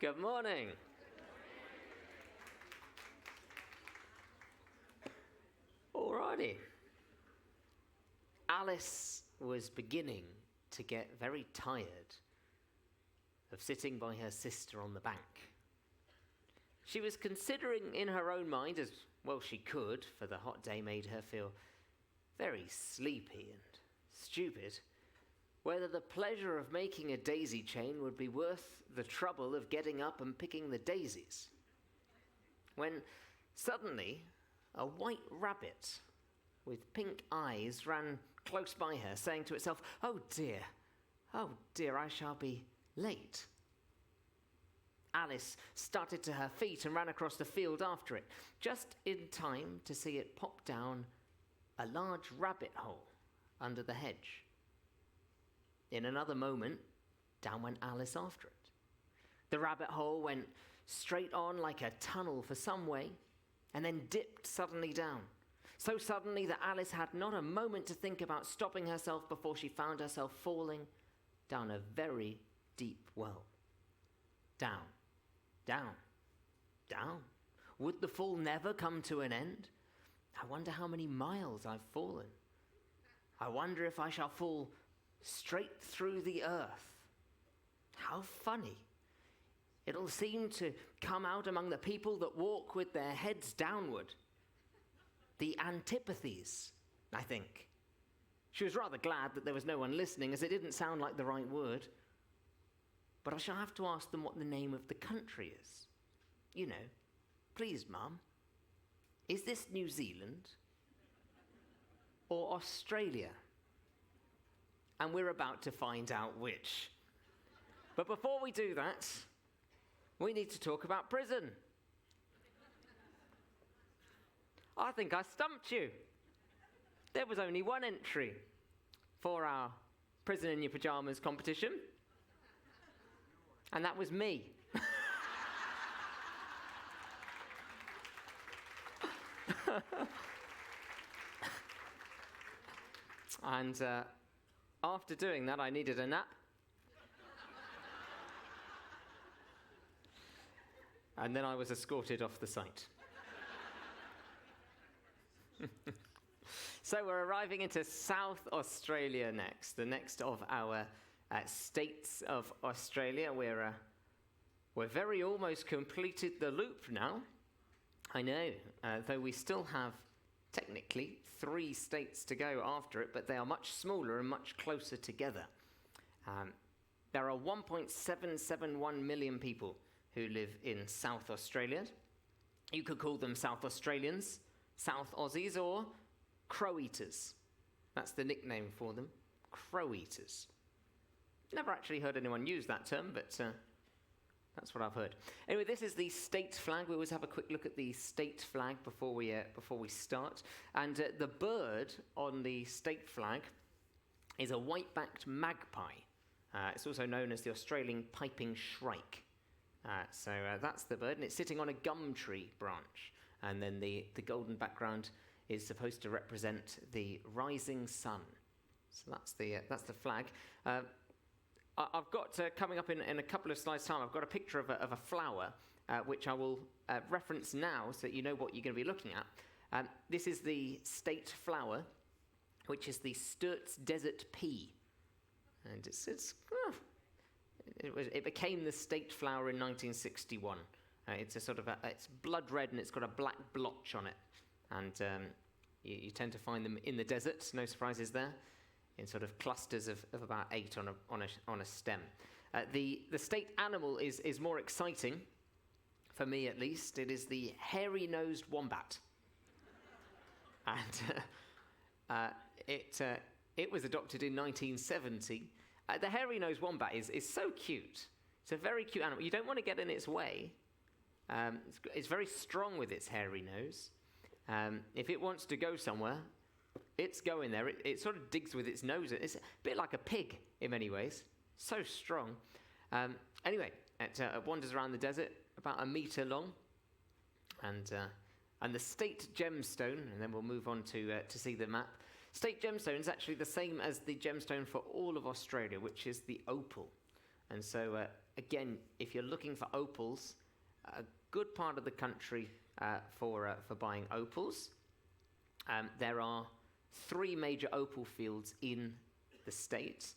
Good morning. Alrighty. Alice was beginning to get very tired of sitting by her sister on the bank. She was considering in her own mind, as well she could, for the hot day made her feel very sleepy and stupid, whether the pleasure of making a daisy chain would be worth the trouble of getting up and picking the daisies. When suddenly a white rabbit with pink eyes ran close by her, saying to itself, oh dear, I shall be late." Alice started to her feet and ran across the field after it, just in time to see it pop down a large rabbit hole under the hedge. In another moment, down went Alice after it. The rabbit hole went straight on like a tunnel for some way, and then dipped suddenly down. So suddenly that Alice had not a moment to think about stopping herself before she found herself falling down a very deep well. Down, down, down. Would the fall never come to an end? I wonder how many miles I've fallen. I wonder if I shall fall straight through the earth. How funny. It'll seem to come out among the people that walk with their heads downward. The antipathies, I think. She was rather glad that there was no one listening, as it didn't sound like the right word. But I shall have to ask them what the name of the country is. You know, please, Mum, is this New Zealand or Australia? And we're about to find out which. But before we do that, we need to talk about prison. I think I stumped you. There was only one entry for our Prison in Your Pyjamas competition, and that was me. And after doing that, I needed a nap. And then I was escorted off the site. So we're arriving into South Australia next, the next of our states of Australia. We're very almost completed the loop now. I know, though we still have technically 3 states to go after it, but they are much smaller and much closer together. There are 1.771 million people who live in South Australia. You could call them South Australians, South Aussies, or Crow-eaters. That's the nickname for them, Crow-eaters. Never actually heard anyone use that term, but that's what I've heard. Anyway, this is the state flag. We always have a quick look at the state flag before we start. And the bird on the state flag is a white-backed magpie. It's also known as the Australian piping shrike. So that's the bird, and it's sitting on a gum tree branch. And then the golden background is supposed to represent the rising sun. So that's the flag. I've got, coming up in a couple of slides' time, I've got a picture of a flower, which I will reference now so that you know what you're going to be looking at. This is the state flower, which is the Sturt's desert pea. And it became the state flower in 1961. It's a sort of it's blood red and it's got a black blotch on it. And you tend to find them in the desert, no surprises there, in sort of clusters of about 8 on a stem. The state animal is more exciting, for me at least. It is the hairy-nosed wombat. And it was adopted in 1970. The hairy-nosed wombat is so cute. It's a very cute animal. You don't want to get in its way. It's very strong with its hairy nose. If it wants to go somewhere, it's going there. It sort of digs with its nose. It's a bit like a pig in many ways. So strong. Anyway, it wanders around the desert, about 1 meter long. And the state gemstone, and then we'll move on to see the map. State gemstone is actually the same as the gemstone for all of Australia, which is the opal. And so, again, if you're looking for opals, a good part of the country for buying opals. There are 3 major opal fields in the state.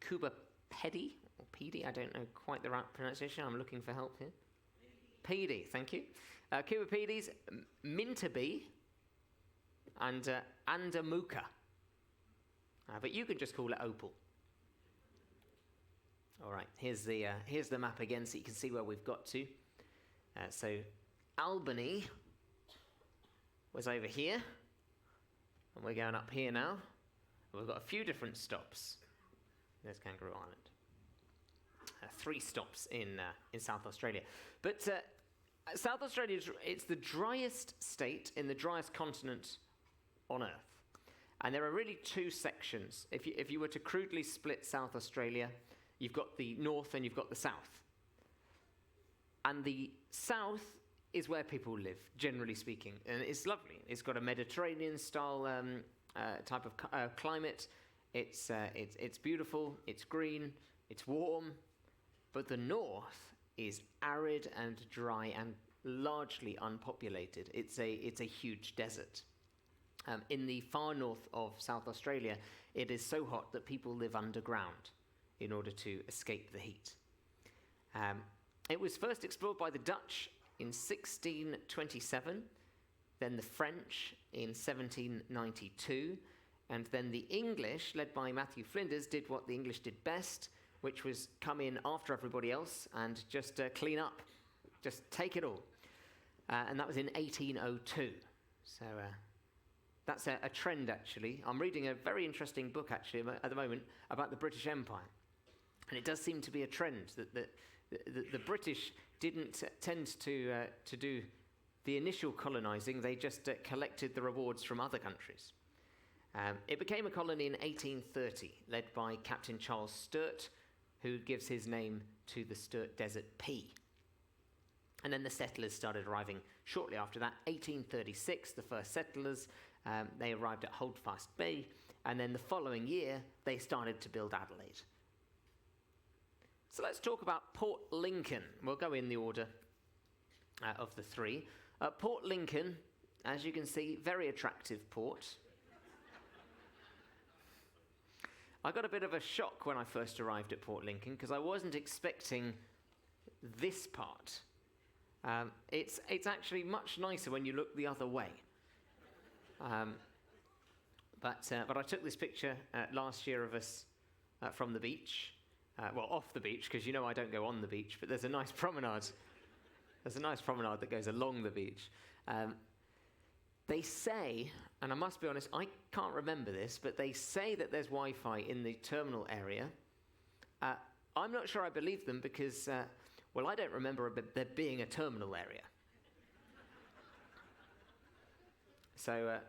Cuba Pedy, or Pedy, I don't know quite the right pronunciation. I'm looking for help here. Pedy, thank you. Cuba Pedys, Mintabee, and Andamuka. But you can just call it opal. All right, here's the map again, so you can see where we've got to. So Albany was over here, and we're going up here now. We've got a few different stops. There's Kangaroo Island. 3 stops in South Australia. But South Australia, it's the driest state in the driest continent on Earth. And there are really 2 sections. If you were to crudely split South Australia, you've got the north and you've got the south. And the south is where people live, generally speaking. And it's lovely. It's got a Mediterranean-style type of climate. It's beautiful, it's green, it's warm. But the north is arid and dry and largely unpopulated. It's a huge desert. In the far north of South Australia, it is so hot that people live underground in order to escape the heat. It was first explored by the Dutch in 1627, then the French in 1792, and then the English, led by Matthew Flinders, did what the English did best, which was come in after everybody else and just clean up, just take it all. And that was in 1802. So that's a trend, actually. I'm reading a very interesting book, actually, at the moment about the British Empire. And it does seem to be a trend that the British didn't tend to do the initial colonizing. They just collected the rewards from other countries. It became a colony in 1830, led by Captain Charles Sturt, who gives his name to the Sturt Desert Pea. And then the settlers started arriving shortly after that. 1836, the first settlers, they arrived at Holdfast Bay, and then the following year, they started to build Adelaide. So let's talk about Port Lincoln. We'll go in the order of the 3. Port Lincoln, as you can see, very attractive port. I got a bit of a shock when I first arrived at Port Lincoln because I wasn't expecting this part. It's actually much nicer when you look the other way. But I took this picture last year of us from the beach. Well, off the beach, because I don't go on the beach, but there's a nice promenade. There's a nice promenade that goes along the beach. They say, and I must be honest, I can't remember this, but they say that there's Wi-Fi in the terminal area. I'm not sure I believe them because, I don't remember there being a terminal area. So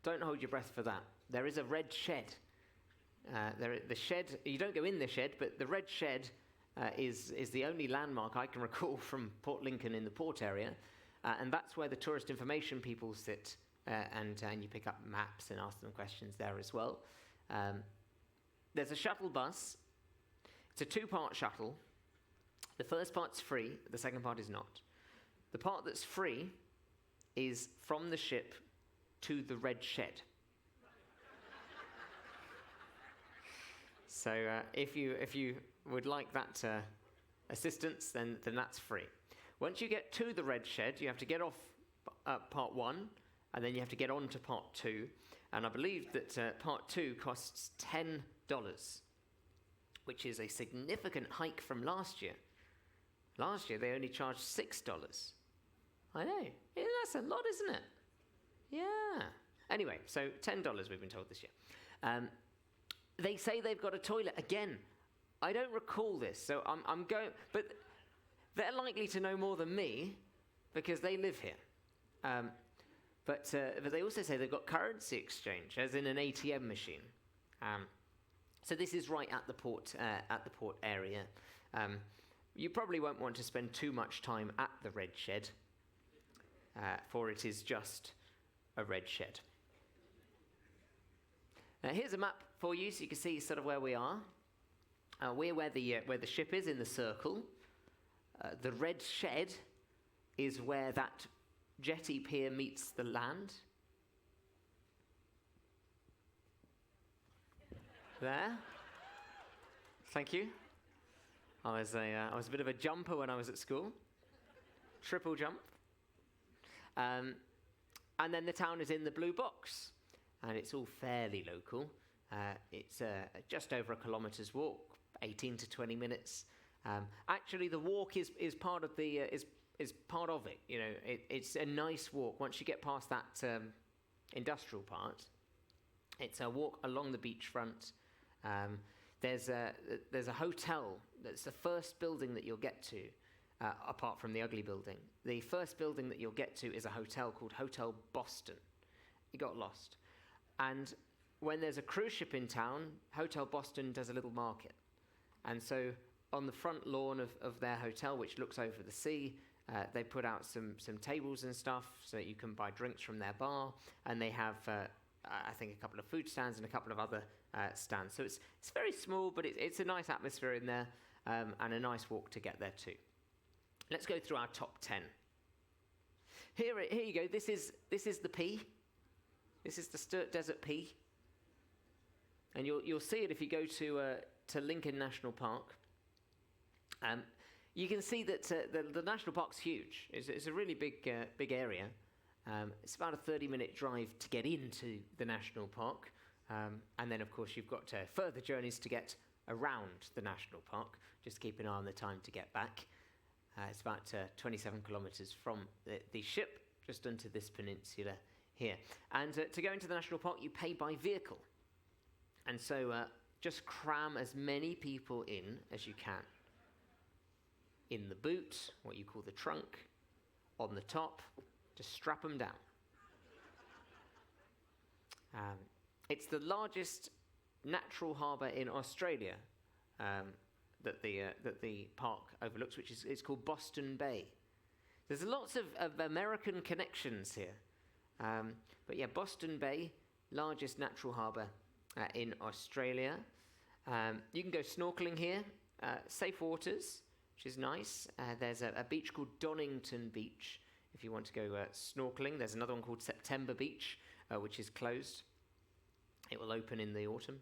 don't hold your breath for that. There is a red shed. The shed, you don't go in the shed, but the red shed is the only landmark I can recall from Port Lincoln in the port area. And that's where the tourist information people sit, and you pick up maps and ask them questions there as well. There's a shuttle bus. It's a 2-part shuttle. The first part's free, the second part is not. The part that's free is from the ship to the red shed. So if you would like that assistance, then that's free. Once you get to the red shed, you have to get off part 1, and then you have to get on to part 2. And I believe that part 2 costs $10, which is a significant hike from last year. Last year, they only charged $6. I know. Yeah, that's a lot, isn't it? Yeah. Anyway, so $10 we've been told this year. They say they've got a toilet. Again, I don't recall this, so I'm going... But they're likely to know more than me because they live here. But they also say they've got currency exchange, as in an ATM machine. So this is right at the port area. You probably won't want to spend too much time at the red shed, for it is just a red shed. Now here's a map for you, so you can see sort of where we are. We're where the ship is in the circle. The red shed is where that jetty pier meets the land. There. Thank you. I was a bit of a jumper when I was at school. Triple jump. And then the town is in the blue box, and it's all fairly local. It's just over a kilometre's walk, 18 to 20 minutes. Actually, the walk is part of the is part of it. You know, it's a nice walk. Once you get past that industrial part, it's a walk along the beachfront. There's a hotel. That's the first building that you'll get to, apart from the ugly building. The first building that you'll get to is a hotel called Hotel Boston. It got lost. And when there's a cruise ship in town, Hotel Boston does a little market. And so on the front lawn of their hotel, which looks over the sea, they put out some tables and stuff so that you can buy drinks from their bar. And they have, I think, a couple of food stands and a couple of other stands. So it's very small, but it's a nice atmosphere in there, and a nice walk to get there too. Let's go through our top 10. Here you go. This is the P. This is the Sturt Desert P. And you'll see it if you go to Lincoln National Park. You can see that the national park's huge. It's a really big area. It's about a 30-minute drive to get into the national park. And then, of course, you've got further journeys to get around the national park. Just keep an eye on the time to get back. It's about 27 kilometres from the ship, just onto this peninsula here. And to go into the national park, you pay by vehicle. And so just cram as many people in as you can. In the boot, what you call the trunk, on the top, just strap them down. It's the largest natural harbour in Australia that the park overlooks, which is called Boston Bay. There's lots of American connections here. But yeah, Boston Bay, largest natural harbour in Australia. You can go snorkeling here, safe waters, which is nice. There's a beach called Donington Beach if you want to go snorkeling. There's another one called September Beach, which is closed. It will open in the autumn.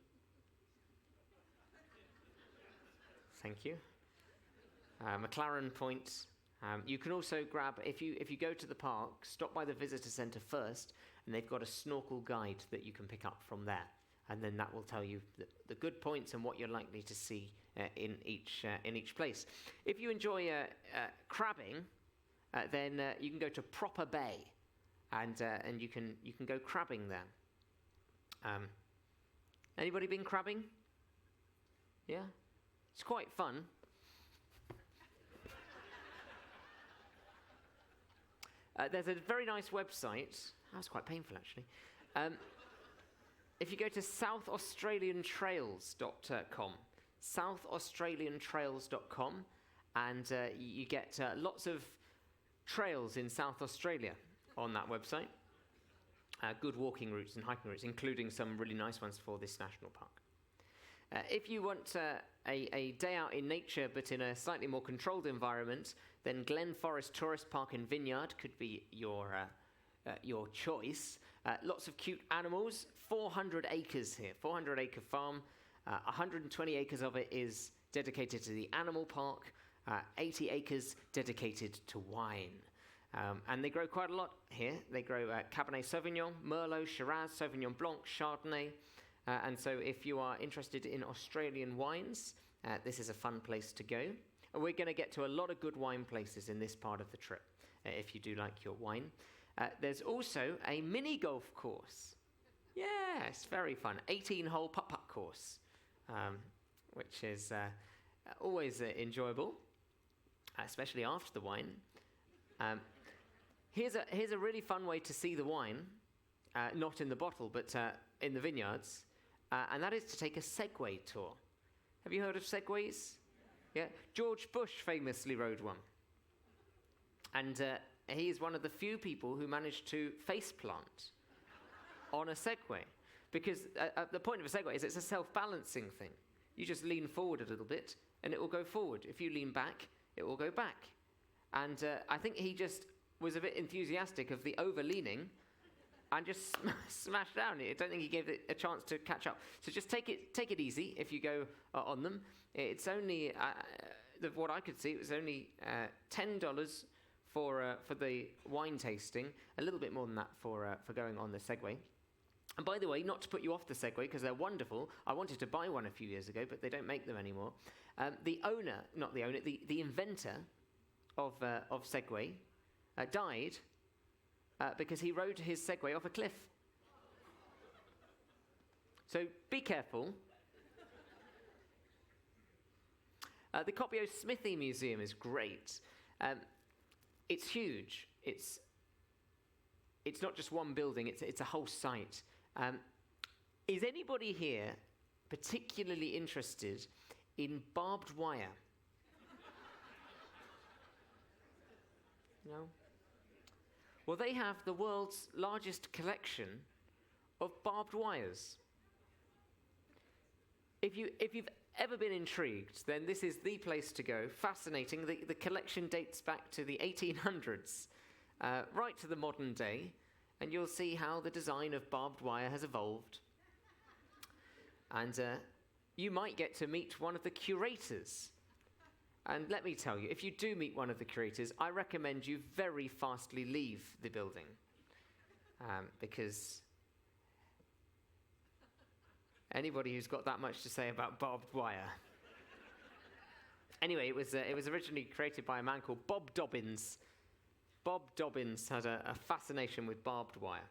Thank you. McLaren Point. You can also grab, if you go to the park, stop by the visitor centre first, and they've got a snorkel guide that you can pick up from there. And then that will tell you the good points and what you're likely to see in each place. If you enjoy crabbing, then you can go to Proper Bay, and you can go crabbing there. Anybody been crabbing? Yeah, it's quite fun. There's a very nice website. That was quite painful, actually. If you go to southaustraliantrails.com, southaustraliantrails.com, and you get lots of trails in South Australia on that website. Good walking routes and hiking routes, including some really nice ones for this national park. If you want a day out in nature, but in a slightly more controlled environment, then Glen Forest Tourist Park and Vineyard could be your choice. Lots of cute animals, 400 acres here, 400-acre farm. 120 acres of it is dedicated to the animal park, 80 acres dedicated to wine. And they grow quite a lot here. They grow Cabernet Sauvignon, Merlot, Shiraz, Sauvignon Blanc, Chardonnay. And so if you are interested in Australian wines, this is a fun place to go. And we're going to get to a lot of good wine places in this part of the trip, if you do like your wine. There's also a mini golf course. Yeah, it's very fun. 18-hole putt-putt course, which is always enjoyable, especially after the wine. Here's a really fun way to see the wine, not in the bottle, but in the vineyards, and that is to take a Segway tour. Have you heard of Segways? Yeah, George Bush famously rode one, and he is one of the few people who managed to faceplant on a Segway, because the point of a Segway is it's a self-balancing thing. You just lean forward a little bit and it will go forward. If you lean back, it will go back. And I think he just was a bit enthusiastic of the over-leaning and just smashed down. I don't think he gave it a chance to catch up. So just take it easy if you go on them. It's only, what I could see, it was only $10 for the wine tasting, a little bit more than that for going on the Segway. And by the way, not to put you off the Segway, because they're wonderful. I wanted to buy one a few years ago, but they don't make them anymore. The inventor of Segway died because he rode his Segway off a cliff. So be careful. The Copio Smithy Museum is great. It's huge. It's not just one building, it's a whole site. Is anybody here particularly interested in barbed wire? No? Well, they have the world's largest collection of barbed wires. If you've ever been intrigued, then this is the place to go. Fascinating. The collection dates back to the 1800s, right to the modern day, and you'll see how the design of barbed wire has evolved. And you might get to meet one of the curators. And let me tell you, if you do meet one of the curators, I recommend you very fastly leave the building, because anybody who's got that much to say about barbed wire. Anyway, it was originally created by a man called Bob Dobbins. Bob Dobbins had a fascination with barbed wire.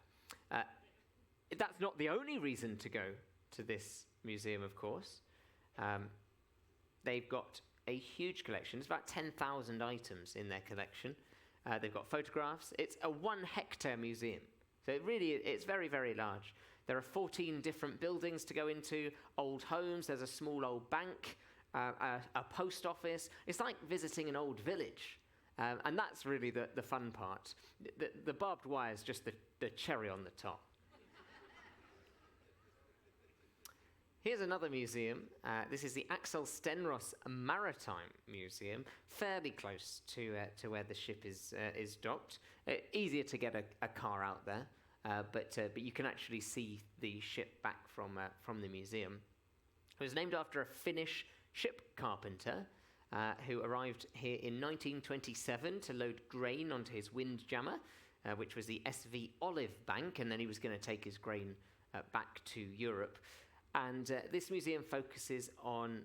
That's not the only reason to go to this museum, of course. They've got a huge collection. There's about 10,000 items in their collection. They've got photographs. It's a 1-hectare museum. So it's very, very large. There are 14 different buildings to go into, old homes. There's a small old bank, a post office. It's like visiting an old village. And that's really the fun part. The barbed wire is just the cherry on the top. Here's another museum. This is the Axel Stenros Maritime Museum, fairly close to where the ship is docked. Easier to get a car out there, but you can actually see the ship back from the museum. It was named after a Finnish ship carpenter who arrived here in 1927 to load grain onto his windjammer, which was the SV Olive Bank, and then he was going to take his grain back to Europe. And this museum focuses on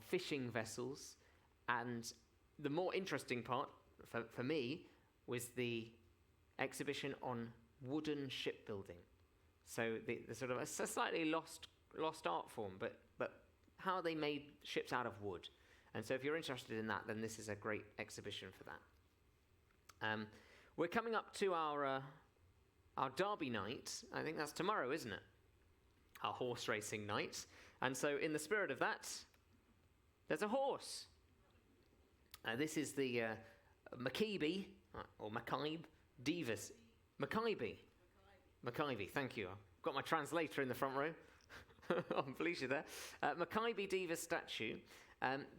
fishing vessels, and the more interesting part for me was the exhibition on wooden shipbuilding. So the sort of a slightly lost art form, but how they made ships out of wood. And so if you're interested in that, then this is a great exhibition for that. We're coming up to our Derby night. I think that's tomorrow, isn't it? Our horse racing night. And so in the spirit of that, there's a horse. This is the Makybe, or Makybe Divas. Makybe, thank you. I've got my translator in the front row. I'm pleased you're there. Makybe Divas statue.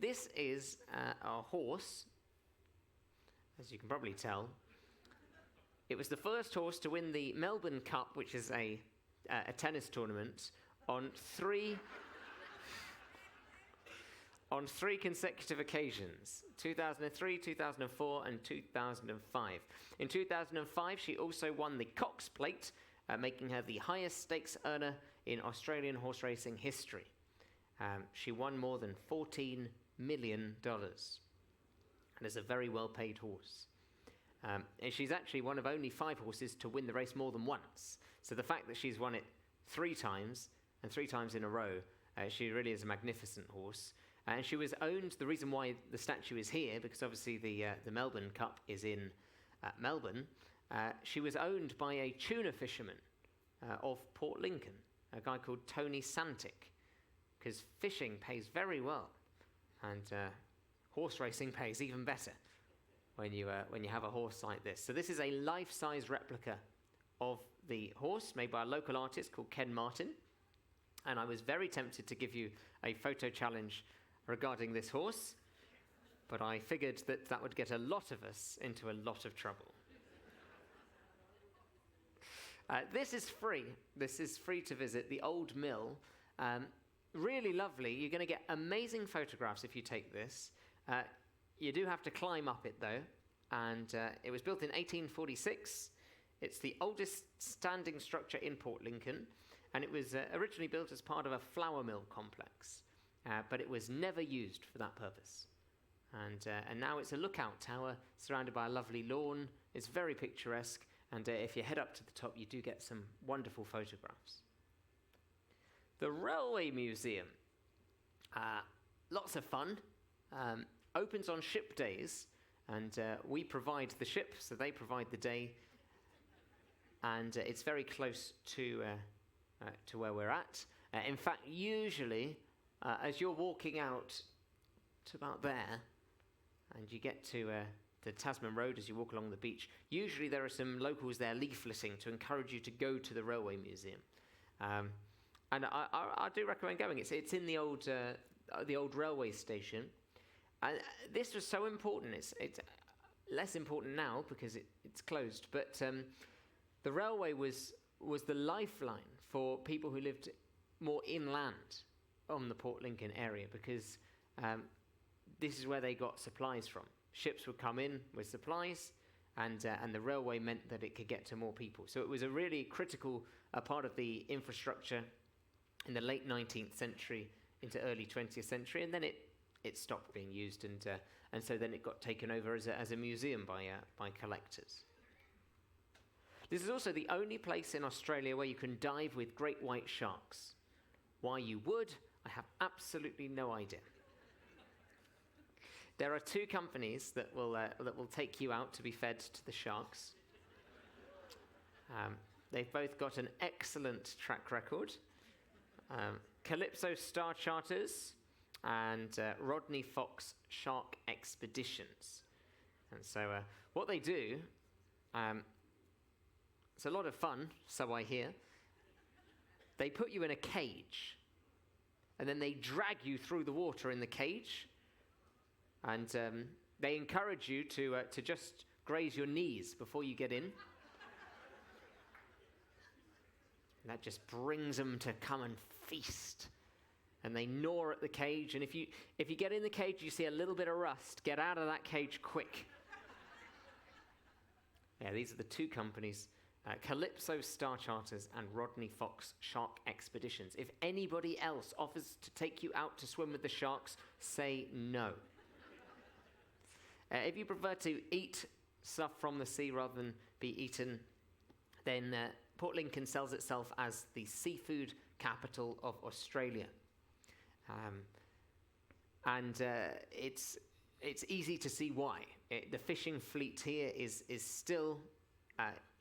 This is a horse, as you can probably tell. It was the first horse to win the Melbourne Cup, which is a tennis tournament, on three consecutive occasions: 2003, 2004, and 2005. In 2005, she also won the Cox Plate, making her the highest stakes earner in Australian horse racing history. She won more than $14 million, and is a very well-paid horse. And she's actually one of only 5 horses to win the race more than once. So the fact that she's won it 3 times, and 3 times in a row, she really is a magnificent horse. And she was owned, the reason why the statue is here, because obviously the Melbourne Cup is in Melbourne, she was owned by a tuna fisherman of Port Lincoln, a guy called Tony Santic, because fishing pays very well, and horse racing pays even better when you have a horse like this. So this is a life-size replica of the horse made by a local artist called Ken Martin. And I was very tempted to give you a photo challenge regarding this horse, but I figured that that would get a lot of us into a lot of trouble. This is free. This is free to visit, the old mill. Really lovely. You're going to get amazing photographs if you take this. You do have to climb up it, though. And it was built in 1846. It's the oldest standing structure in Port Lincoln. And it was originally built as part of a flour mill complex. But it was never used for that purpose. And now it's a lookout tower surrounded by a lovely lawn. It's very picturesque. And if you head up to the top, you do get some wonderful photographs. The Railway Museum. Lots of fun. Opens on ship days. And we provide the ship, so they provide the day. And it's very close to where we're at. In fact, usually, as you're walking out to about there, and you get to the Tasman Road as you walk along the beach, usually there are some locals there leafleting to encourage you to go to the Railway Museum. And I do recommend going. It's in the old railway station. And this was so important. It's less important now because it's closed. But the railway was the lifeline for people who lived more inland on the Port Lincoln area, because this is where they got supplies from. Ships would come in with supplies, and the railway meant that it could get to more people. So it was a really critical part of the infrastructure in the late 19th century into early 20th century, and then it stopped being used, and so then it got taken over as a museum by collectors. This is also the only place in Australia where you can dive with great white sharks. Why you would, I have absolutely no idea. There are two companies that will take you out to be fed to the sharks. They've both got an excellent track record. Calypso Star Charters and Rodney Fox Shark Expeditions. And so what they do, it's a lot of fun, so I hear. They put you in a cage, and then they drag you through the water in the cage, and they encourage you to just graze your knees before you get in. And that just brings them to come and feast. And they gnaw at the cage, and if you get in the cage, you see a little bit of rust, get out of that cage quick. Yeah, these are the two companies, Calypso Star Charters and Rodney Fox Shark Expeditions. If anybody else offers to take you out to swim with the sharks, say no. If you prefer to eat stuff from the sea rather than be eaten, then Port Lincoln sells itself as the seafood capital of Australia. And it's easy to see why. The fishing fleet here is still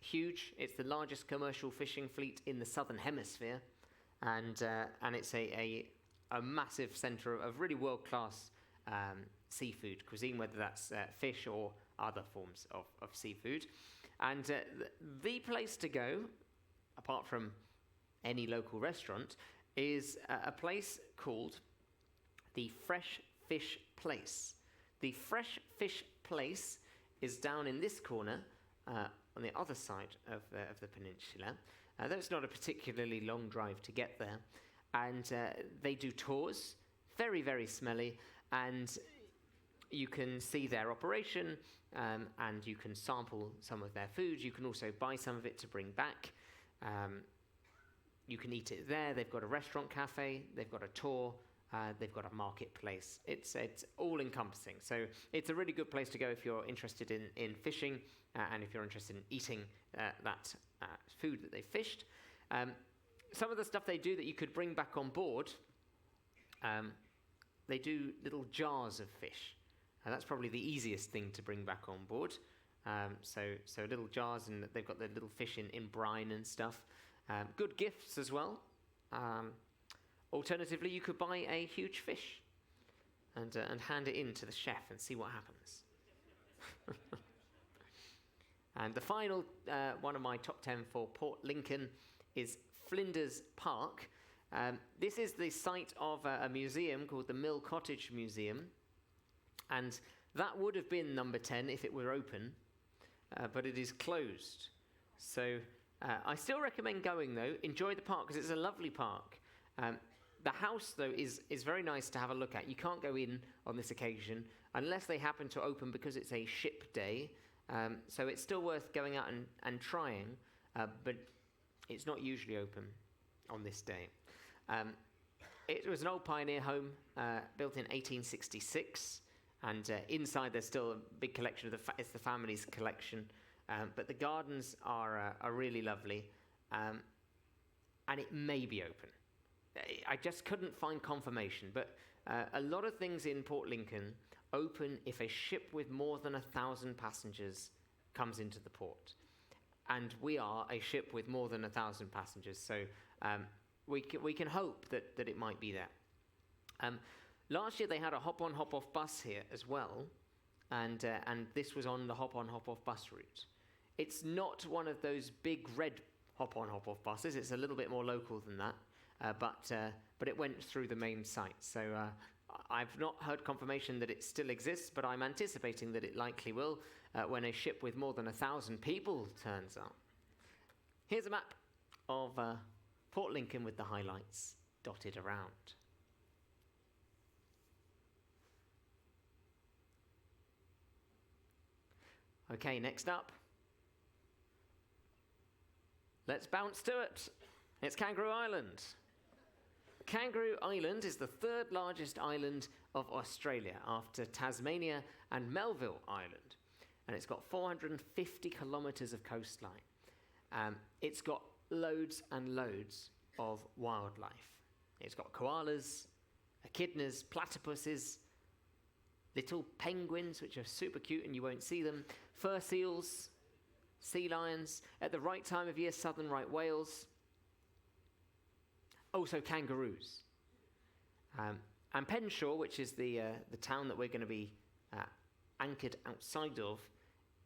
huge. It's the largest commercial fishing fleet in the southern hemisphere, and it's a massive centre of really world-class seafood cuisine, whether that's fish or other forms of seafood. And the place to go, apart from any local restaurant, is a place called the Fresh Fish Place. The Fresh Fish Place is down in this corner on the other side of the peninsula. Though it's not a particularly long drive to get there. And they do tours, very, very smelly, and you can see their operation, and you can sample some of their food. You can also buy some of it to bring back. You can eat it there. They've got a restaurant cafe. They've got a tour. They've got a marketplace. It's all-encompassing. So it's a really good place to go if you're interested in fishing and if you're interested in eating that food that they fished. Some of the stuff they do that you could bring back on board, they do little jars of fish. And that's probably the easiest thing to bring back on board. So little jars, and they've got the little fish in brine and stuff. Good gifts as well. Alternatively, you could buy a huge fish and hand it in to the chef and see what happens. And the final one of my top 10 for Port Lincoln is Flinders Park. This is the site of a museum called the Mill Cottage Museum, and that would have been number 10 if it were open, but it is closed. So I still recommend going, though. Enjoy the park because it's a lovely park. The house, though, is very nice to have a look at. You can't go in on this occasion unless they happen to open because it's a ship day. So it's still worth going out and trying, but it's not usually open on this day. It was an old pioneer home built in 1866, and inside there's still a big collection of it's the family's collection. But the gardens are really lovely, and it may be open. I just couldn't find confirmation, but a lot of things in Port Lincoln open if a ship with more than 1,000 passengers comes into the port. And we are a ship with more than 1,000 passengers, so we can hope that it might be there. Last year they had a hop-on, hop-off bus here as well, and this was on the hop-on, hop-off bus route. It's not one of those big red hop-on, hop-off buses. It's a little bit more local than that, but it went through the main site. So I've not heard confirmation that it still exists, but I'm anticipating that it likely will when a ship with more than 1,000 people turns up. Here's a map of Port Lincoln with the highlights dotted around. Okay, next up. Let's bounce to it. It's Kangaroo Island. Kangaroo Island is the third largest island of Australia after Tasmania and Melville Island. And it's got 450 kilometres of coastline. It's got loads and loads of wildlife. It's got koalas, echidnas, platypuses, little penguins, which are super cute and you won't see them, fur seals, sea lions, at the right time of year, southern right whales, also kangaroos. And Penneshaw, which is the town that we're going to be anchored outside of,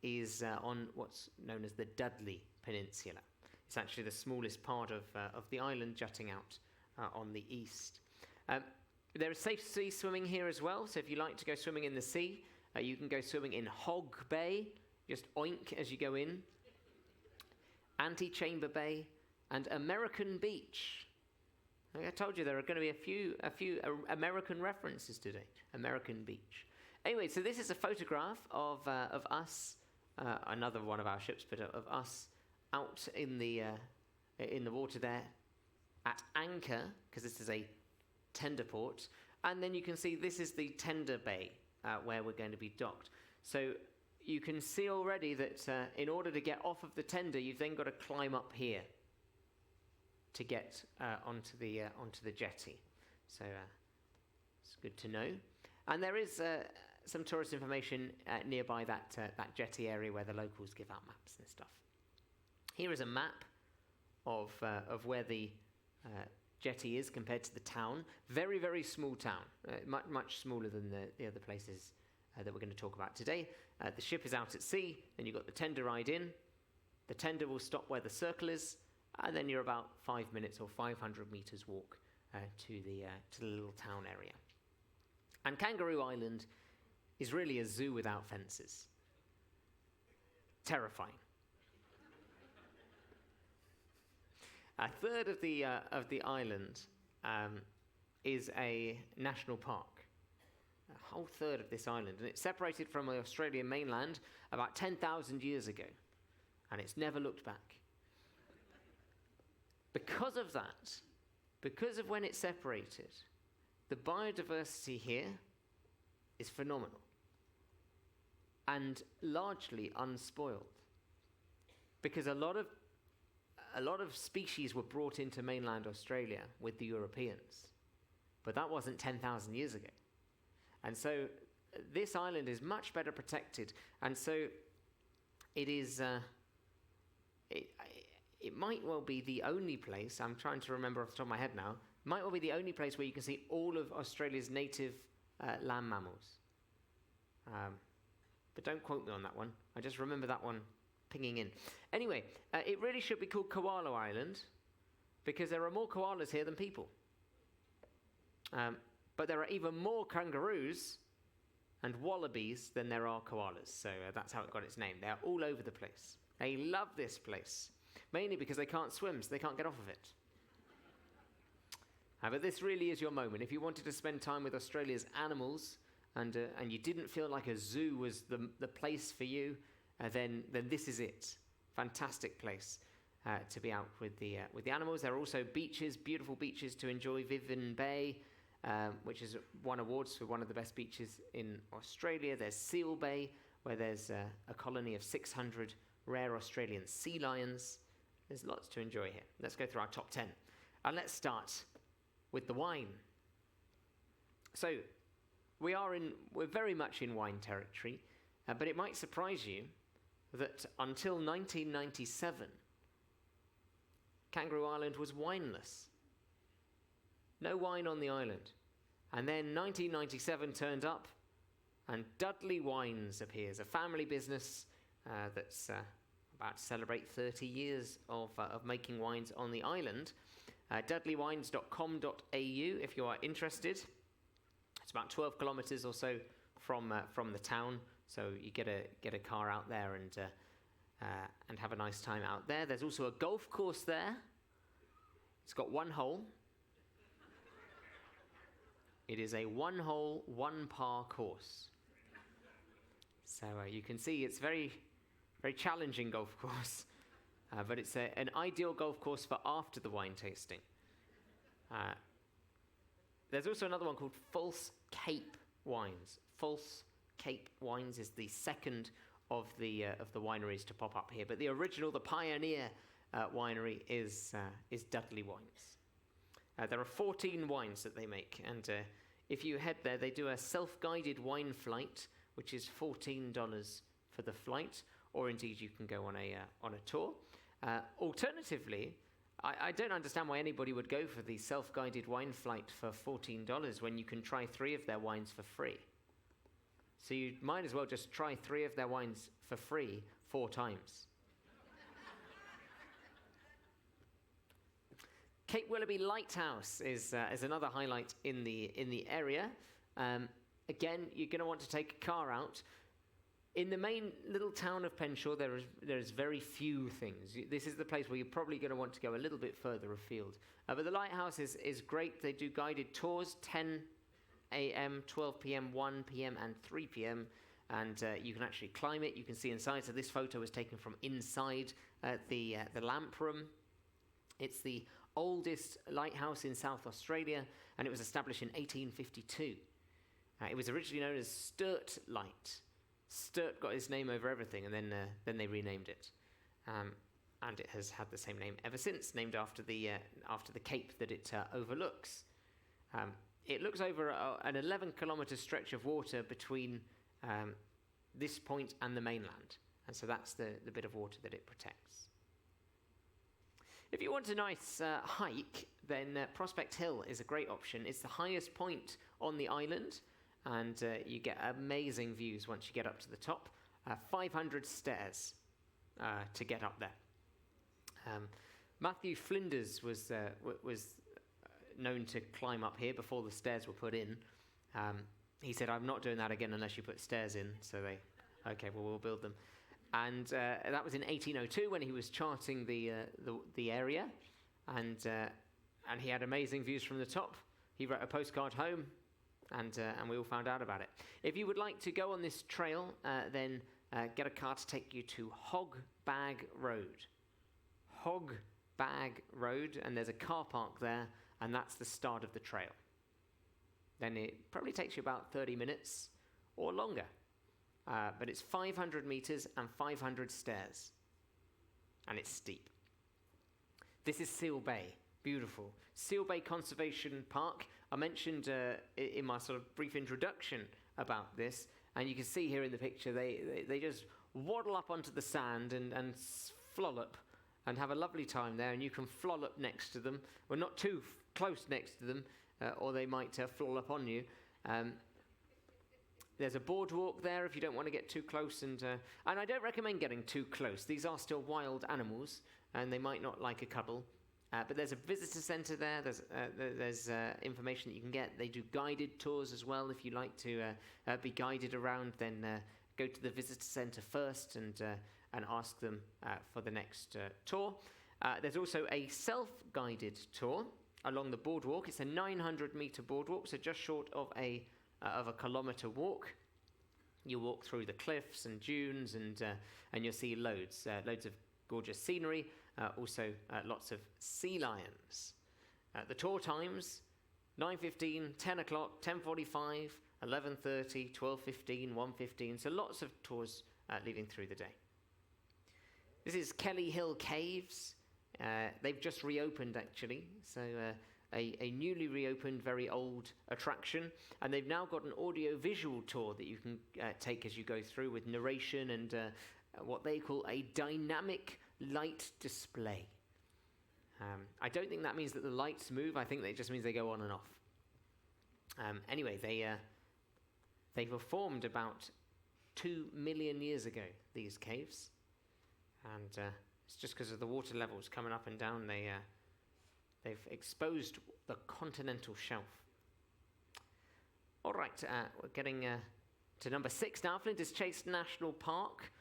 is on what's known as the Dudley Peninsula. It's actually the smallest part of the island, jutting out on the east. There is safe sea swimming here as well, so if you like to go swimming in the sea, you can go swimming in Hog Bay, just oink as you go in, Antechamber Bay, and American Beach. I told you there are going to be a few American references today. American Beach. Anyway, so this is a photograph of us, another one of our ships, but of us out in the water there at anchor, because this is a tender port, and then you can see this is the tender bay where we're going to be docked. So you can see already that in order to get off of the tender, you've then got to climb up here to get onto the jetty. So it's good to know. And there is some tourist information nearby that jetty area where the locals give out maps and stuff. Here is a map of where the jetty is compared to the town. Very, very small town, much smaller than the other places that we're going to talk about today. The ship is out at sea, and you've got the tender ride in. The tender will stop where the circle is, and then you're about 5 minutes or 500 meters walk to the little town area. And Kangaroo Island is really a zoo without fences. Terrifying. A third of the island is a national park. A whole third of this island, and it's separated from the Australian mainland about 10,000 years ago, and it's never looked back. Because of that, because of when it's separated, the biodiversity here is phenomenal and largely unspoiled, because a lot of species were brought into mainland Australia with the Europeans, but that wasn't 10,000 years ago. And so this island is much better protected, and so it is. It might well be the only place. I'm trying to remember off the top of my head now. Might well be the only place where you can see all of Australia's native land mammals. But don't quote me on that one. I just remember that one pinging in. Anyway, it really should be called Koala Island, because there are more koalas here than people. But there are even more kangaroos and wallabies than there are koalas. So that's how it got its name. They're all over the place. They love this place, mainly because they can't swim, so they can't get off of it. But this really is your moment. If you wanted to spend time with Australia's animals and you didn't feel like a zoo was the place for you, then this is it. Fantastic place to be out with the animals. There are also beaches, beautiful beaches to enjoy. Vivian Bay, which has won awards for one of the best beaches in Australia. There's Seal Bay, where there's a colony of 600 rare Australian sea lions. There's lots to enjoy here. Let's go through our top 10. And let's start with the wine. So we're very much in wine territory, but it might surprise you that until 1997, Kangaroo Island was wineless. No wine on the island. And then 1997 turned up, and Dudley Wines appears, a family business that's about to celebrate 30 years of making wines on the island. dudleywines.com.au if you are interested. It's about 12 kilometers or so from the town, so you get a car out there and have a nice time out there. There's also a golf course there. It's got one hole. It is a one-hole, one-par course. So you can see it's very, very challenging golf course, but it's an ideal golf course for after the wine tasting. There's also another one called False Cape Wines. False Cape Wines is the second of the wineries to pop up here, but the original, the pioneer winery is Dudley Wines. There are 14 wines that they make, and if you head there, they do a self-guided wine flight, which is $14 for the flight, or indeed you can go on a tour. Alternatively, I don't understand why anybody would go for the self-guided wine flight for $14 when you can try 3 of their wines for free. So you might as well just try 3 of their wines for free 4 times. Cape Willoughby Lighthouse is another highlight in the area. Again, you're going to want to take a car out. In the main little town of Penneshaw, there is very few things. This is the place where you're probably going to want to go a little bit further afield. But the lighthouse is great. They do guided tours, 10 a.m., 12 p.m., 1 p.m., and 3 p.m., and you can actually climb it. You can see inside. So this photo was taken from inside the lamp room. It's the oldest lighthouse in South Australia, and it was established in 1852. It was originally known as Sturt Light. Sturt got his name over everything, and then they renamed it, and it has had the same name ever since, named after the cape that it overlooks. It looks over an 11-kilometre stretch of water between this point and the mainland, and so that's the bit of water that it protects. If you want a nice hike, then Prospect Hill is a great option. It's the highest point on the island, and you get amazing views once you get up to the top. 500 stairs to get up there. Matthew Flinders was known to climb up here before the stairs were put in. He said, "I'm not doing that again unless you put stairs in." So okay, well, we'll build them. And that was in 1802 when he was charting the area, and he had amazing views from the top. He wrote a postcard home, and we all found out about it. If you would like to go on this trail, then get a car to take you to Hog Bag Road. Hog Bag Road, and there's a car park there, and that's the start of the trail. Then it probably takes you about 30 minutes or longer. But it's 500 meters and 500 stairs, and it's steep. This is Seal Bay, beautiful. Seal Bay Conservation Park. I mentioned in my sort of brief introduction about this, and you can see here in the picture, they just waddle up onto the sand and flollop and have a lovely time there, and you can flollop next to them. Well, not too close next to them, or they might flollop on you. There's a boardwalk there if you don't want to get too close, and I don't recommend getting too close. These are still wild animals, and they might not like a cuddle. But there's a visitor centre there. There's information that you can get. They do guided tours as well. If you like to be guided around, then go to the visitor centre first and ask them for the next tour. There's also a self-guided tour along the boardwalk. It's a 900-metre boardwalk, so just short of a kilometre walk. You walk through the cliffs and dunes, and you'll see loads of gorgeous scenery. Also, lots of sea lions. The tour times: 9:15, 10 o'clock, 10:45, 11:30, 12:15, 1:15. So lots of tours leading through the day. This is Kelly Hill Caves. They've just reopened, actually. So a newly reopened, very old attraction. And they've now got an audio-visual tour that you can take as you go through, with narration and what they call a dynamic light display. I don't think that means that the lights move. I think that it just means they go on and off. Anyway, they were formed about 2 million years ago, these caves. And it's just because of the water levels coming up and down, they've exposed the continental shelf. All right, we're getting to number 6 now, Flinders Chase National Park.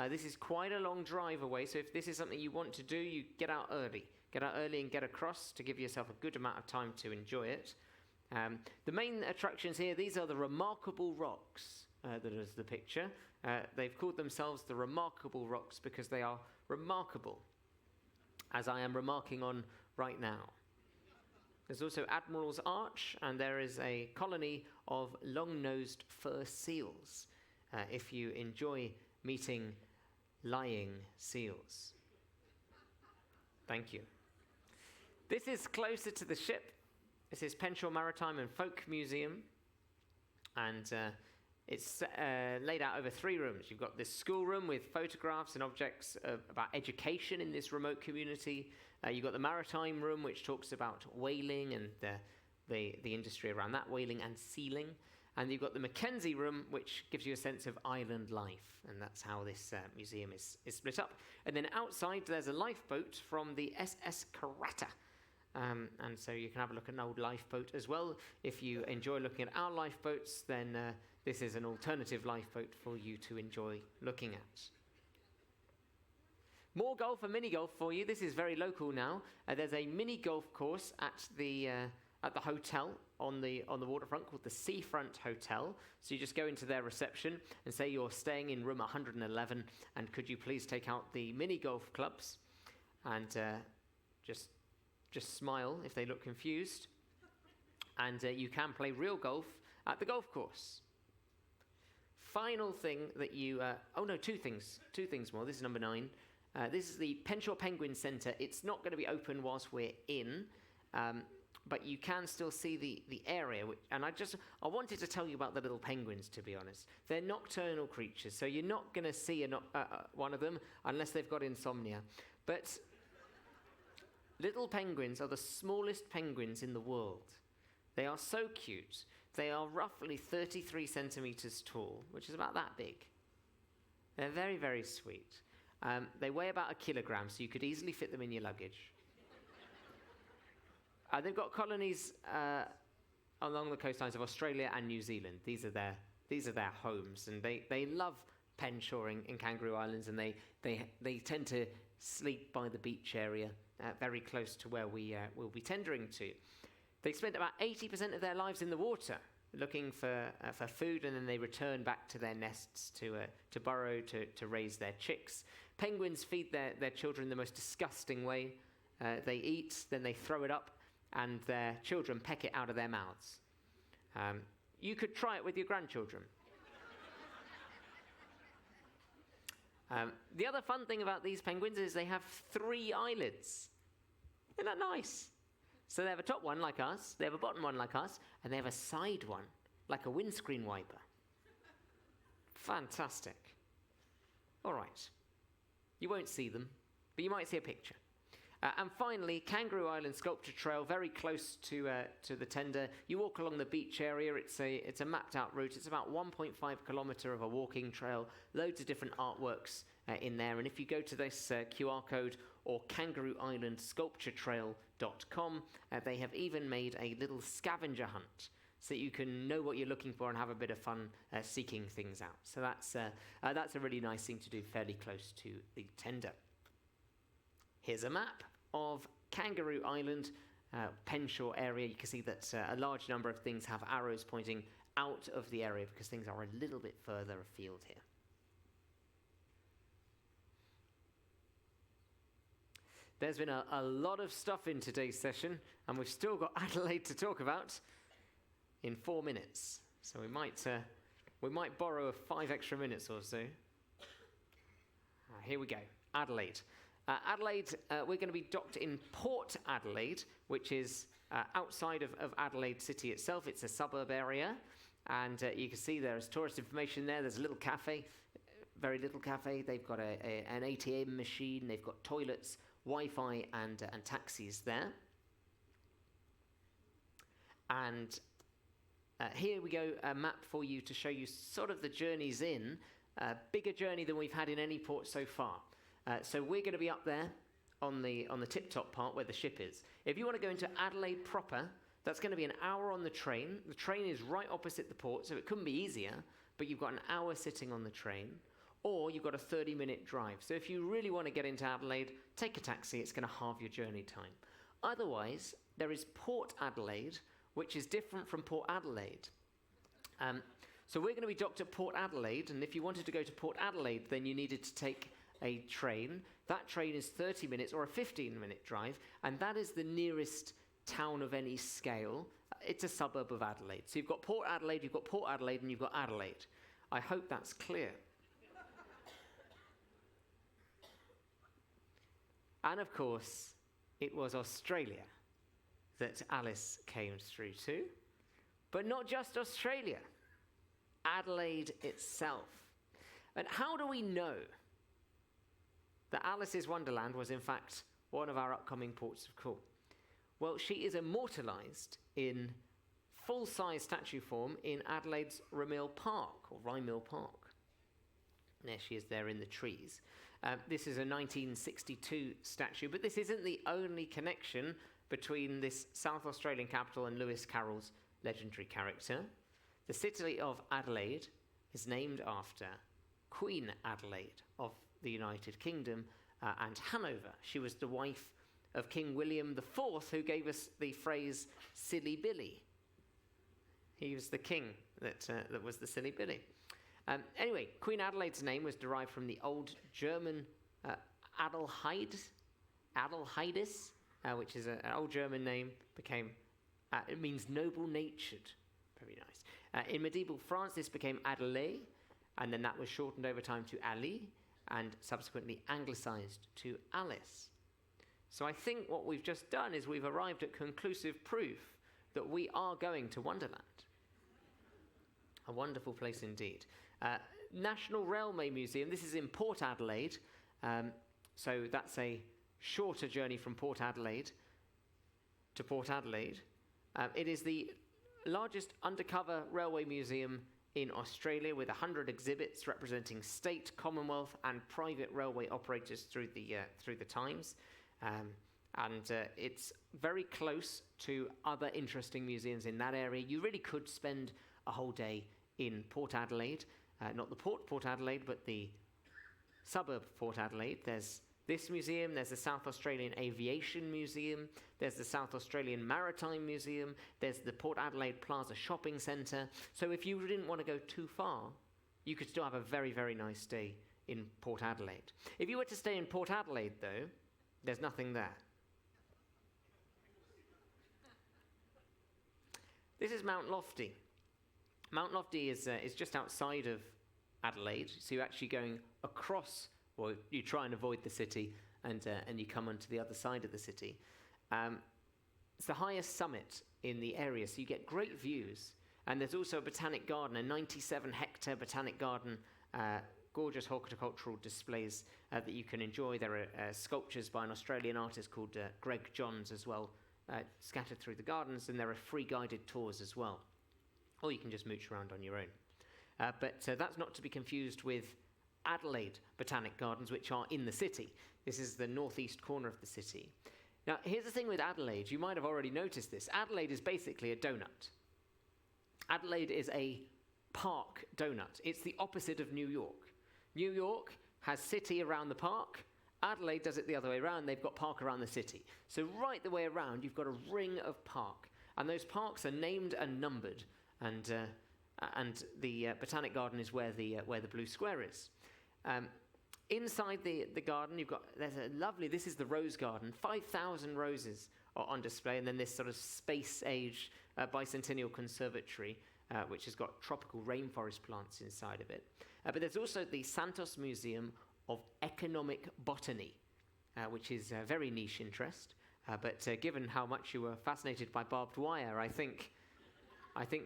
This is quite a long drive away, so if this is something you want to do, you get out early. Get out early and get across to give yourself a good amount of time to enjoy it. The main attractions here, these are the Remarkable Rocks. That is the picture. They've called themselves the Remarkable Rocks because they are remarkable, as I am remarking on right now. There's also Admiral's Arch, and there is a colony of long-nosed fur seals, if you enjoy meeting lying seals. Thank you. This is closer to the ship. This is Penneshaw Maritime and Folk Museum, and it's laid out over 3 rooms. You've got this schoolroom with photographs and objects about education in this remote community. You've got the maritime room, which talks about whaling and the industry around that, whaling and sealing. And you've got the Mackenzie room, which gives you a sense of island life, and that's how this museum is split up. And then outside, there's a lifeboat from the SS Karata. And so you can have a look at an old lifeboat as well. If you enjoy looking at our lifeboats, then this is an alternative lifeboat for you to enjoy looking at. More golf and mini golf for you. This is very local now. There's a mini golf course at the hotel on the waterfront called the Seafront Hotel. So you just go into their reception and say you're staying in room 111, and could you please take out the mini golf clubs, and just smile if they look confused, and you can play real golf at the golf course. Final thing that you... two things more. This is number 9. This is the Penneshaw Penguin Centre. It's not going to be open whilst we're in, but you can still see the area. And I wanted to tell you about the little penguins, to be honest. They're nocturnal creatures, so you're not going to see one of them unless they've got insomnia. But little penguins are the smallest penguins in the world. They are so cute. They are roughly 33 centimetres tall, which is about that big. They're very, very sweet. They weigh about 1 kilogram, so you could easily fit them in your luggage. They've got colonies along the coastlines of Australia and New Zealand. These are their homes, and they love Penneshaw in Kangaroo Islands, and they tend to sleep by the beach area, very close to where we will be tendering to. They spend about 80% of their lives in the water, looking for food, and then they return back to their nests to burrow, to raise their chicks. Penguins feed their children the most disgusting way. They eat, then they throw it up, and their children peck it out of their mouths. You could try it with your grandchildren. The other fun thing about these penguins is they have 3 eyelids. Isn't that nice? So they have a top one like us, they have a bottom one like us, and they have a side one like a windscreen wiper. Fantastic. All right. You won't see them, but you might see a picture. And finally, Kangaroo Island Sculpture Trail, very close to the tender. You walk along the beach area. It's a mapped out route. It's about 1.5 kilometre of a walking trail. Loads of different artworks in there. And if you go to this QR code or kangarooislandsculpturetrail.com. They have even made a little scavenger hunt so that you can know what you're looking for and have a bit of fun seeking things out. So that's a really nice thing to do fairly close to the tender. Here's a map of Kangaroo Island, Penneshaw area. You can see that a large number of things have arrows pointing out of the area because things are a little bit further afield here. There's been a lot of stuff in today's session, and we've still got Adelaide to talk about in 4 minutes. So we might borrow 5 extra minutes or so. Here we go, Adelaide. Adelaide, we're going to be docked in Port Adelaide, which is outside of Adelaide City itself. It's a suburb area, and you can see there's tourist information there. There's a little cafe, very little cafe. They've got an ATM machine. They've got toilets, Wi-Fi, and taxis there. And here we go, a map for you to show you sort of the journeys in. A bigger journey than we've had in any port so far. So we're going to be up there on the tip-top part where the ship is. If you want to go into Adelaide proper, that's going to be an hour on the train. The train is right opposite the port, so it couldn't be easier, but you've got an hour sitting on the train, or you've got a 30-minute drive. So if you really want to get into Adelaide, take a taxi. It's going to halve your journey time. Otherwise, there is Port Adelaide, which is different from Port Adelaide. So we're going to be docked at Port Adelaide, and if you wanted to go to Port Adelaide, then you needed to take a train. That train is 30 minutes or a 15-minute drive, and that is the nearest town of any scale. It's a suburb of Adelaide. So you've got Port Adelaide, and you've got Adelaide. I hope that's clear. And of course, it was Australia that Alice came through to. But not just Australia, Adelaide itself. And how do we know that Alice's Wonderland was in fact one of our upcoming ports of call? Well, she is immortalised in full-size statue form in Adelaide's Rymil Park. There she is there in the trees. This is a 1962 statue, but this isn't the only connection between this South Australian capital and Lewis Carroll's legendary character. The city of Adelaide is named after Queen Adelaide of the United Kingdom and Hanover. She was the wife of King William IV, who gave us the phrase "silly Billy." He was the king that was the silly Billy. Anyway, Queen Adelaide's name was derived from the Old German Adelheidis, which is an Old German name. It means noble-natured. Very nice. In medieval France, this became Adelaide, and then that was shortened over time to Ali, and subsequently anglicised to Alice. So I think what we've just done is we've arrived at conclusive proof that we are going to Wonderland. A wonderful place indeed. National Railway Museum, this is in Port Adelaide, so that's a shorter journey from Port Adelaide to Port Adelaide. It is the largest undercover railway museum in Australia, with 100 exhibits representing state, Commonwealth, and private railway operators through the times, and it's very close to other interesting museums in that area. You really could spend a whole day in Port Adelaide, not the Port Adelaide, but the suburb of Port Adelaide. There's this museum, there's the South Australian Aviation Museum, there's the South Australian Maritime Museum, there's the Port Adelaide Plaza Shopping Centre. So if you didn't want to go too far, you could still have a very, very nice day in Port Adelaide. If you were to stay in Port Adelaide, though, there's nothing there. This is Mount Lofty. Mount Lofty is just outside of Adelaide, so you're actually going across, or you try and avoid the city, and you come onto the other side of the city. It's the highest summit in the area, so you get great views. And there's also a botanic garden, a 97-hectare botanic garden, gorgeous horticultural displays that you can enjoy. There are sculptures by an Australian artist called Greg Johns as well, scattered through the gardens, and there are free guided tours as well. Or you can just mooch around on your own. But that's not to be confused with Adelaide Botanic Gardens, which are in the city. This is the northeast corner of the city. Now, here's the thing with Adelaide. You might have already noticed this. Adelaide is basically a donut. Adelaide is a park donut. It's the opposite of New York. New York has city around the park. Adelaide does it the other way around. They've got park around the city. So right the way around, you've got a ring of park. And those parks are named and numbered. And the Botanic Garden is where the blue square is. Inside the garden, this is the rose garden. 5,000 roses are on display. And then this sort of space-age bicentennial conservatory, which has got tropical rainforest plants inside of it. But there's also the Santos Museum of Economic Botany, which is a very niche interest. But given how much you were fascinated by barbed wire, I think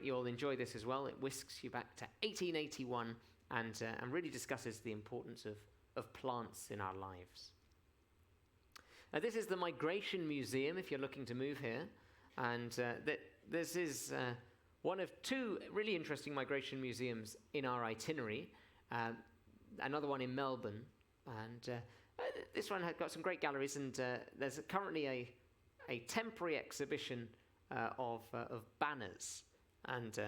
you'll enjoy this as well. It whisks you back to 1881 and really discusses the importance of plants in our lives. This is the Migration Museum, if you're looking to move here. And this is one of two really interesting migration museums in our itinerary. Another one in Melbourne. And this one has got some great galleries, and there's currently a temporary exhibition of banners, and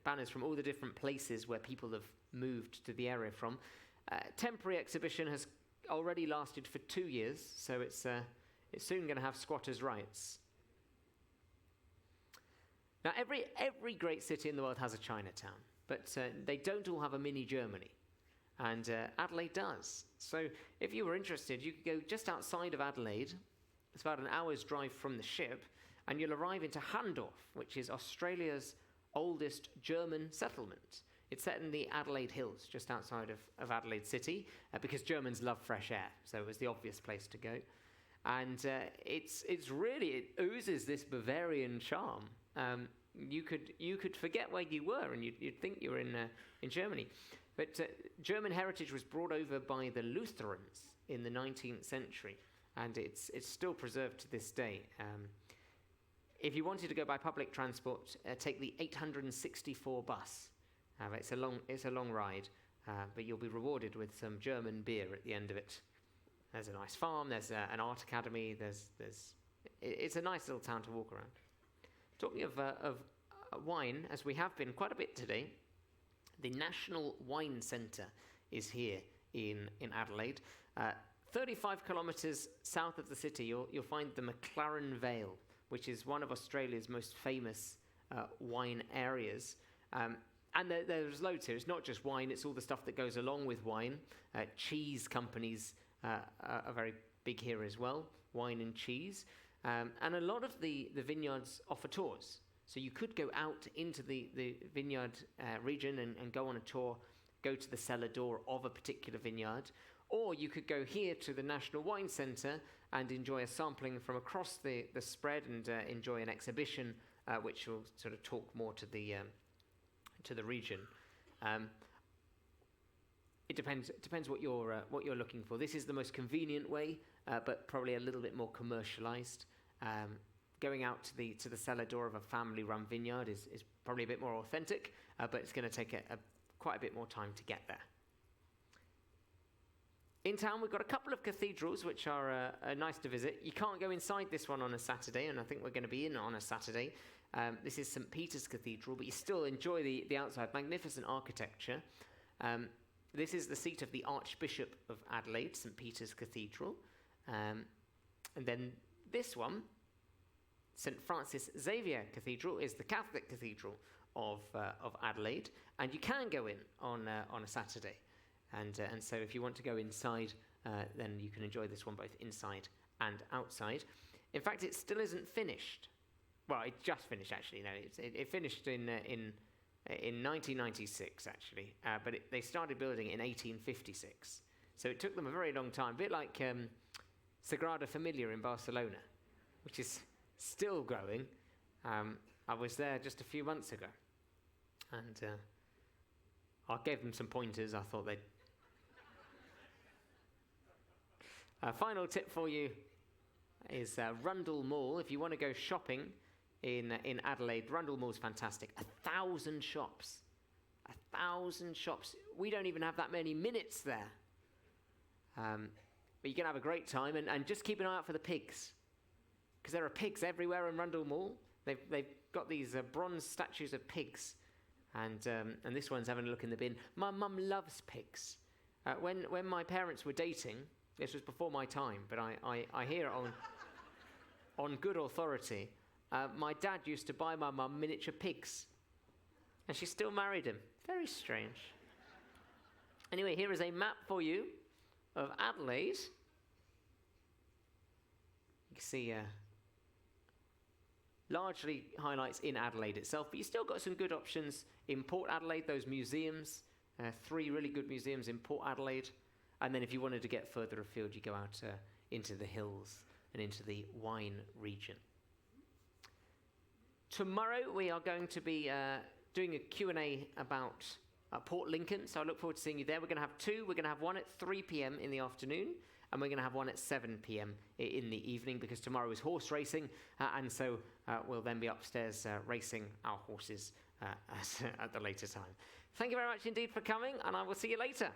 banners from all the different places where people have moved to the area from. Temporary exhibition has already lasted for 2 years, so it's soon going to have squatters' rights. Now, every great city in the world has a Chinatown, but they don't all have a mini Germany. And Adelaide does. So if you were interested, you could go just outside of Adelaide. It's about an hour's drive from the ship, and you'll arrive into Handorf, which is Australia's oldest German settlement. It's set in the Adelaide Hills, just outside of Adelaide City, because Germans love fresh air, so it was the obvious place to go. And it oozes this Bavarian charm. You could forget where you were, and you'd think you were in Germany. But German heritage was brought over by the Lutherans in the 19th century, and it's still preserved to this day. If you wanted to go by public transport, take the 864 bus. It's a long ride, but you'll be rewarded with some German beer at the end of it. There's a nice farm. There's an art academy. It's a nice little town to walk around. Talking of wine, as we have been quite a bit today. The National Wine Centre is here in Adelaide. 35 kilometres south of the city, you'll find the McLaren Vale, which is one of Australia's most famous wine areas. And there's loads here. It's not just wine, it's all the stuff that goes along with wine. Cheese companies are very big here as well, wine and cheese. And a lot of the vineyards offer tours. So you could go out into the vineyard region and go on a tour, go to the cellar door of a particular vineyard, or you could go here to the National Wine Centre and enjoy a sampling from across the spread and enjoy an exhibition which will sort of talk more to the region. It depends what you're looking for. This is the most convenient way, but probably a little bit more commercialised. Going out to the cellar door of a family-run vineyard is probably a bit more authentic, but it's going to take quite a bit more time to get there. In town, we've got a couple of cathedrals which are nice to visit. You can't go inside this one on a Saturday, and I think we're going to be in on a Saturday. This is St. Peter's Cathedral, but you still enjoy the outside. Magnificent architecture. This is the seat of the Archbishop of Adelaide, St. Peter's Cathedral. And then this one, St. Francis Xavier Cathedral, is the Catholic cathedral of Adelaide, and you can go in on a Saturday, and so if you want to go inside, then you can enjoy this one both inside and outside. In fact, it still isn't finished. Well, it just finished actually. No, it finished in 1996 actually, but they started building it in 1856. So it took them a very long time, a bit like Sagrada Familia in Barcelona, which is still growing. I was there just a few months ago, and I gave them some pointers. I thought they'd. Final tip for you is Rundle Mall. If you want to go shopping in Adelaide, Rundle Mall's fantastic. 1,000 shops. 1,000 shops. We don't even have that many minutes there But you can have a great time, and just keep an eye out for the pigs, because there are pigs everywhere in Rundle Mall. They've got these bronze statues of pigs, and this one's having a look in the bin. My mum loves pigs. When my parents were dating, this was before my time, but I hear it on good authority. My dad used to buy my mum miniature pigs, and she still married him. Very strange. Anyway, here is a map for you of Adelaide. You can see largely highlights in Adelaide itself, but you still got some good options in Port Adelaide, those museums. 3 really good museums in Port Adelaide. And then if you wanted to get further afield, you go out into the hills and into the wine region. Tomorrow we are going to be doing a Q&A about Port Lincoln, so I look forward to seeing you there. We're going to have 2. We're going to have one at 3 p.m. in the afternoon, and we're going to have one at 7 p.m. in the evening, because tomorrow is horse racing, and so we'll then be upstairs racing our horses at the later time. Thank you very much indeed for coming, and I will see you later.